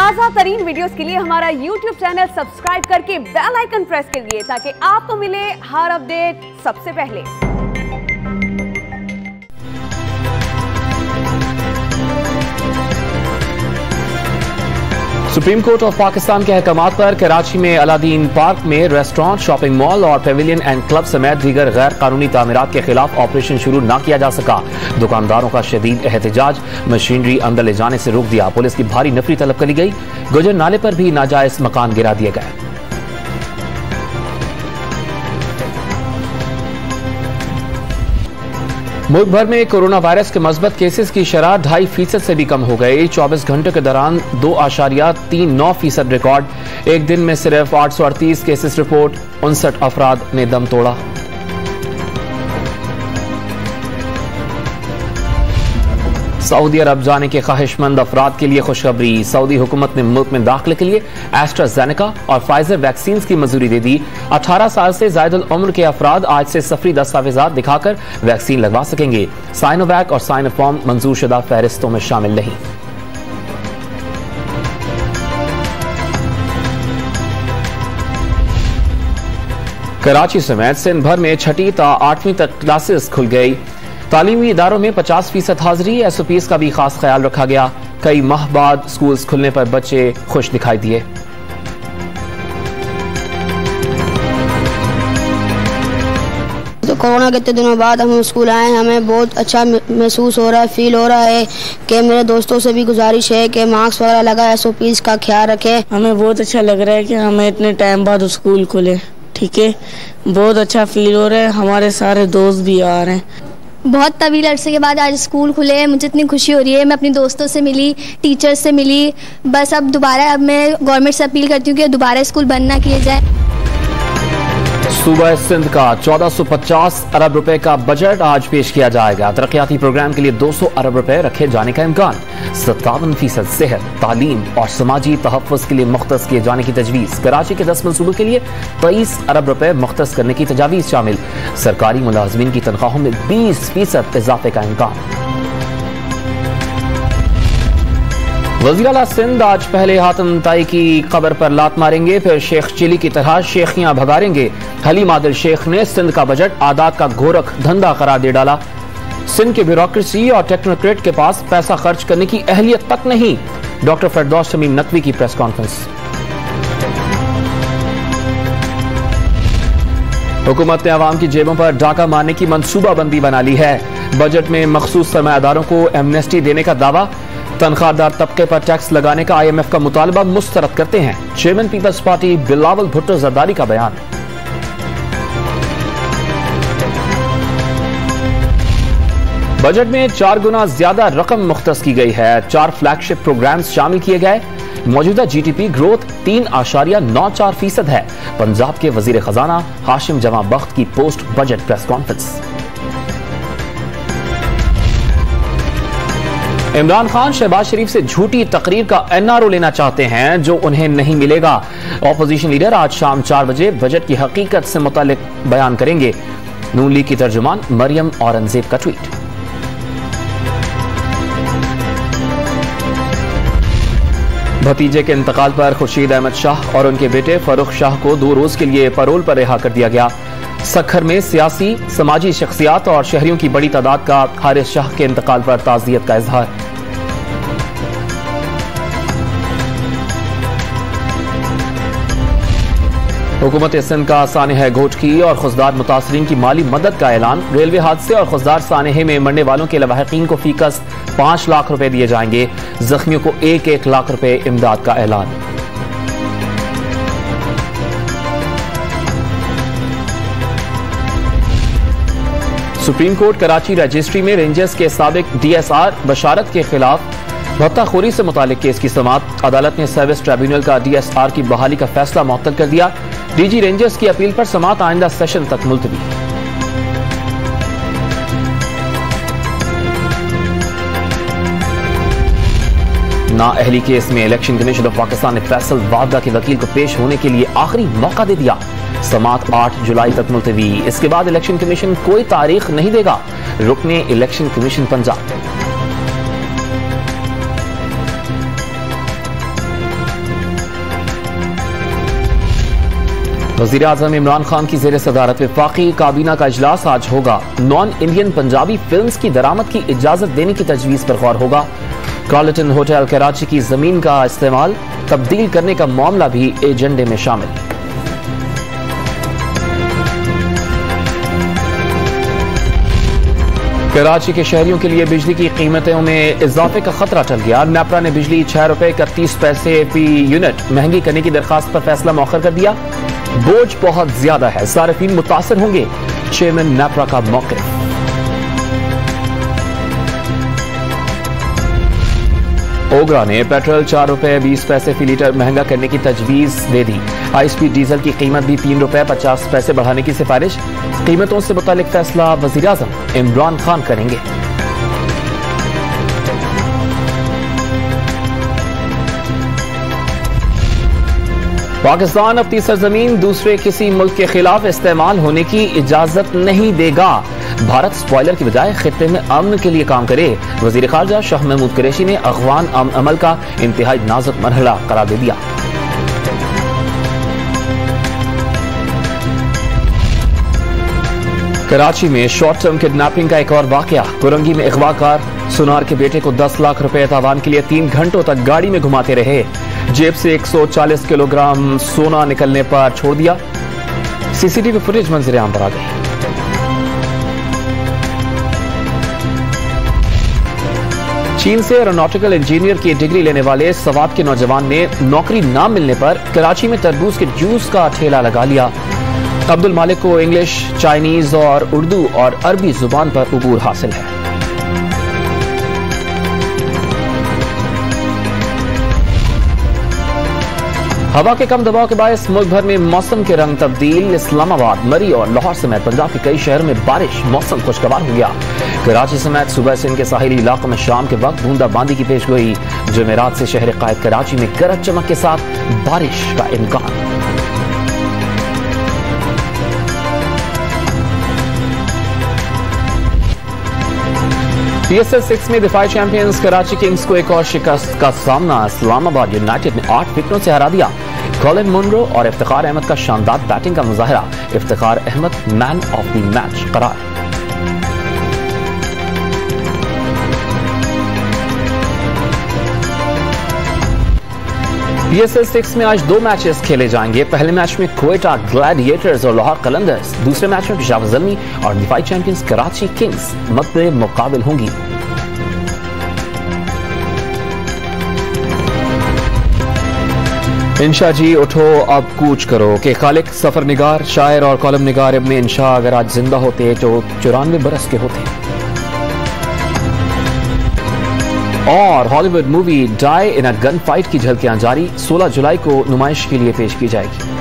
ताज़ा तरीन वीडियोस के लिए हमारा YouTube चैनल सब्सक्राइब करके बेल आइकन प्रेस करिए ताकि आपको मिले हर अपडेट सबसे पहले। सुप्रीम कोर्ट ऑफ पाकिस्तान के अहकामात पर कराची में अलादीन पार्क में रेस्टोरेंट, शॉपिंग मॉल और पेविलियन एंड क्लब समेत दीगर गैर कानूनी तामीरात के खिलाफ ऑपरेशन शुरू न किया जा सका। दुकानदारों का शदीद एहतजाज, मशीनरी अंदर ले जाने से रोक दिया। पुलिस की भारी नफरी तलब करी गई। गुजर नाले पर भी नाजायज मकान गिरा दिए गए। मुल्क भर में कोरोना वायरस के मस्बत केसेस की शरह 2.5% से भी कम हो गई। 24 घंटों के दौरान 2.39% रिकॉर्ड। एक दिन में सिर्फ 838 केसेस रिपोर्ट। 59 अफराद ने दम तोड़ा। सऊदी अरब जाने के ख्वाहिशमंद अफराद के लिए खुशखबरी। सऊदी हुकूमत ने मुल्क में दाखिले के लिए एस्ट्राजेनेका और फाइजर वैक्सीन की मंजूरी दे दी। 18 साल से ज़ायदुल उम्र के अफराद आज से सफरी दस्तावेजात दिखाकर वैक्सीन लगवा सकेंगे। साइनोवैक और साइनोफॉर्म मंजूर शुदा फहरिस्तों में शामिल नहीं। कराची समेत सिंध भर में 6ठी ता 8वीं तक क्लासेस खुल गई। तालीमी इदारों में 50% हाजिरी। SOPs का भी खास ख्याल रखा गया। कई माह बाद स्कूल्स खुलने पर बच्चे खुश दिखाई दिए। तो कोरोना के इतने दिनों बाद हम स्कूल आए, हमें बहुत अच्छा महसूस हो रहा है, फील हो रहा है कि मेरे दोस्तों से भी गुजारिश है कि मास्क वगैरह लगा, SOPs का ख्याल रखें। हमें बहुत अच्छा लग रहा है कि हमें इतने टाइम बाद स्कूल खुले। ठीक है, बहुत अच्छा फील हो रहा है। हमारे सारे दोस्त भी आ रहे हैं। बहुत तवील अरसे के बाद आज स्कूल खुले, मुझे इतनी खुशी हो रही है। मैं अपनी दोस्तों से मिली, टीचर्स से मिली। बस अब मैं गवर्नमेंट से अपील करती हूँ कि दोबारा स्कूल बंद ना किए जाए। सूबा सिंध का 1450 अरब रुपए का बजट आज पेश किया जाएगा। तरक्याती प्रोग्राम के लिए 200 अरब रुपए रखे जाने का इम्कान। 57% सेहत, तालीम और समाजी तहफ़्फ़ुज़ के लिए मुख्तस किए जाने की तजवीज़। कराची के 10 मनसूबों के लिए 23 अरब रुपए मुख्तस करने की तजावीज़ शामिल। सरकारी मुलाजमीन की तनख्वाहों में 20% इजाफे का इम्कान। वज़ीर आला सिंध आज पहले हातम ताई की कब्र पर लात मारेंगे, फिर शेख चिली की तरह शेखियां भगारेंगे। हलीम आदिल शेख ने सिंध का बजट आदात का गोरख धंधा करार दे डाला। सिंध के ब्यूरोक्रेसी और टेक्नोक्रेट के पास पैसा खर्च करने की अहलियत तक नहीं। डॉक्टर फिरदौस शमीम नकवी की प्रेस कॉन्फ्रेंस। हुकूमत ने अवाम की जेबों पर डाका मारने की मंसूबाबंदी बना ली है। बजट में मखसूस सरमायादारों को एमनेस्टी देने का दावा। तनख्वाहदार तबके पर टैक्स लगाने का IMF का मुतालबा मुस्तरद करते हैं। चेयरमैन पीपल्स पार्टी बिलावल भुट्टो जरदारी का बयान। बजट में 4 गुना ज्यादा रकम मुख्तस की गई है। 4 फ्लैगशिप प्रोग्राम्स शामिल किए गए। मौजूदा GDP ग्रोथ 3.94% है। पंजाब के वजीर खजाना हाशिम जमा बख्त की post budget press conference. Imran Khan Shahbaz Sharif से झूठी तकरीर का NRO लेना चाहते हैं जो उन्हें नहीं मिलेगा। ऑपोजिशन लीडर आज शाम 4 बजे बजट की हकीकत से मुतालिक बयान करेंगे। नून लीग की तर्जुमान मरियम औरंगजेब का ट्वीट। भतीजे के इंतकाल पर खुर्शीद अहमद शाह और उनके बेटे फरूख शाह को 2 रोज के लिए पैरोल पर रिहा कर दिया गया। सखर में सियासी, समाजी शख्सियात और शहरियों की बड़ी तादाद का हारिस शाह के इंतकाल पर ताज़ियत का इजहार। हुकूमत सिंध का सानहा घोटकी और खुजदार मुतासरीन की माली मदद का ऐलान। रेलवे हादसे और खुजदार सानहे में मरने वालों के लवाहिकीन को फीकस 5 लाख रुपए दिए जाएंगे। जख्मियों को 1-1 लाख रुपए इमदाद का ऐलान। सुप्रीम कोर्ट कराची रजिस्ट्री में रेंजर्स के साबिक DSR बशारत के खिलाफ भत्ताखोरी से मुतालिक केस की समाअत। अदालत ने सर्विस ट्रिब्यूनल का DSR की बहाली का फैसला मुअत्तल कर दिया। DG रेंजर्स की अपील पर समाअत आइंदा सेशन तक मुलतवी। नाअहली केस में इलेक्शन कमीशन ऑफ पाकिस्तान ने फैसल वादा के वकील को पेश होने के लिए आखिरी मौका दे दिया। समाअत 8 जुलाई तक मुलतवी। इसके बाद इलेक्शन कमीशन कोई तारीख नहीं देगा। रुकने इलेक्शन कमीशन पंजाब। वज़ीर आज़म इमरान खान की ज़ेर सदारत वफ़ाक़ी काबीना का इजलास आज होगा। नॉन इंडियन पंजाबी फिल्म्स की दरामद की इजाज़त देने की तजवीज़ पर गौर होगा। कार्लटन होटल कराची की ज़मीन का इस्तेमाल तब्दील करने का मामला भी एजेंडे में शामिल। कराची के शहरियों के लिए बिजली की कीमतों में इजाफे का खतरा टल गया। नेपरा ने बिजली 6 रुपए 31 पैसे फी यूनिट महंगी करने की दरखास्त पर फैसला मौखर कर दिया। बोझ बहुत ज्यादा है, सार्फिन मुतासर होंगे, चेयरमैन नेपरा का मौक़िफ़। ओगरा ने पेट्रोल 4 रुपए 20 पैसे फी लीटर महंगा करने की तजवीज दे दी। हाई स्पीड डीजल की कीमत भी 3 रुपए 50 पैसे बढ़ाने की सिफारिश। कीमतों से मुतालिक फैसला वज़ीर आज़म इमरान खान करेंगे। पाकिस्तान अपनी सरजमीन दूसरे किसी मुल्क के खिलाफ इस्तेमाल होने की इजाजत नहीं देगा। भारत स्पॉइलर की बजाय खित्ते में अमन के लिए काम करे। वजीर खारजा शाह महमूद कुरैशी ने अफगान अमल का इंतहाई नाजुक मरहला करार दे दिया। कराची में शॉर्ट टर्म किडनैपिंग का एक और वाकया। कुरंगी में अगवाकार सुनार के बेटे को 10 लाख रुपए तावान के लिए 3 घंटों तक गाड़ी में घुमाते रहे। जेब से 140 किलोग्राम सोना निकलने पर छोड़ दिया। सीसीटीवी फुटेज मंजर आम पर आ गई। चीन से एरोनॉटिकल इंजीनियर की डिग्री लेने वाले सवात के नौजवान ने नौकरी न मिलने पर कराची में तरबूज के जूस का ठेला लगा लिया। अब्दुल मालिक को इंग्लिश, चाइनीज और उर्दू और अरबी जुबान पर उबूर हासिल है। हवा के कम दबाव के बायस मुल्क भर में मौसम के रंग तब्दील। इस्लामाबाद, मरी और लाहौर समेत पंजाब के कई शहरों में बारिश, मौसम खुशगवार हो गया। कराची समेत सुबह से इनके साहिली इलाकों में शाम के वक्त बूंदाबांदी की पेशगोई। जुमेरात से शहर कायद कराची में गरज चमक के साथ बारिश का इम्कान। PSL 6 में दिफाई चैंपियंस कराची किंग्स को एक और शिकस्त का सामना। इस्लामाबाद यूनाइटेड ने 8 विकेटों से हरा दिया। कॉलिन मुनरो और इफ्तिखार अहमद का शानदार बैटिंग का मुजाहिरा। Iftikhar Ahmed man of the match करार। PSL 6 में आज 2 मैचेस खेले जाएंगे। पहले मैच में क्वेटा ग्लैडिएटर्स और लाहौर कलंदर्स, दूसरे मैच में पेशावर ज़ल्मी और दिफाई चैंपियंस कराची किंग्स मद्दे मुकाबिल होंगी। इंशा जी उठो अब कूच करो के खालिक, सफर निगार, शायर और कॉलम निगार इब्ने इंशा अगर आज जिंदा होते तो 94 बरस के होते। और Hollywood movie Die in a Gunfight की झलकियां जारी। 16 जुलाई को नुमाइश के लिए पेश की जाएगी।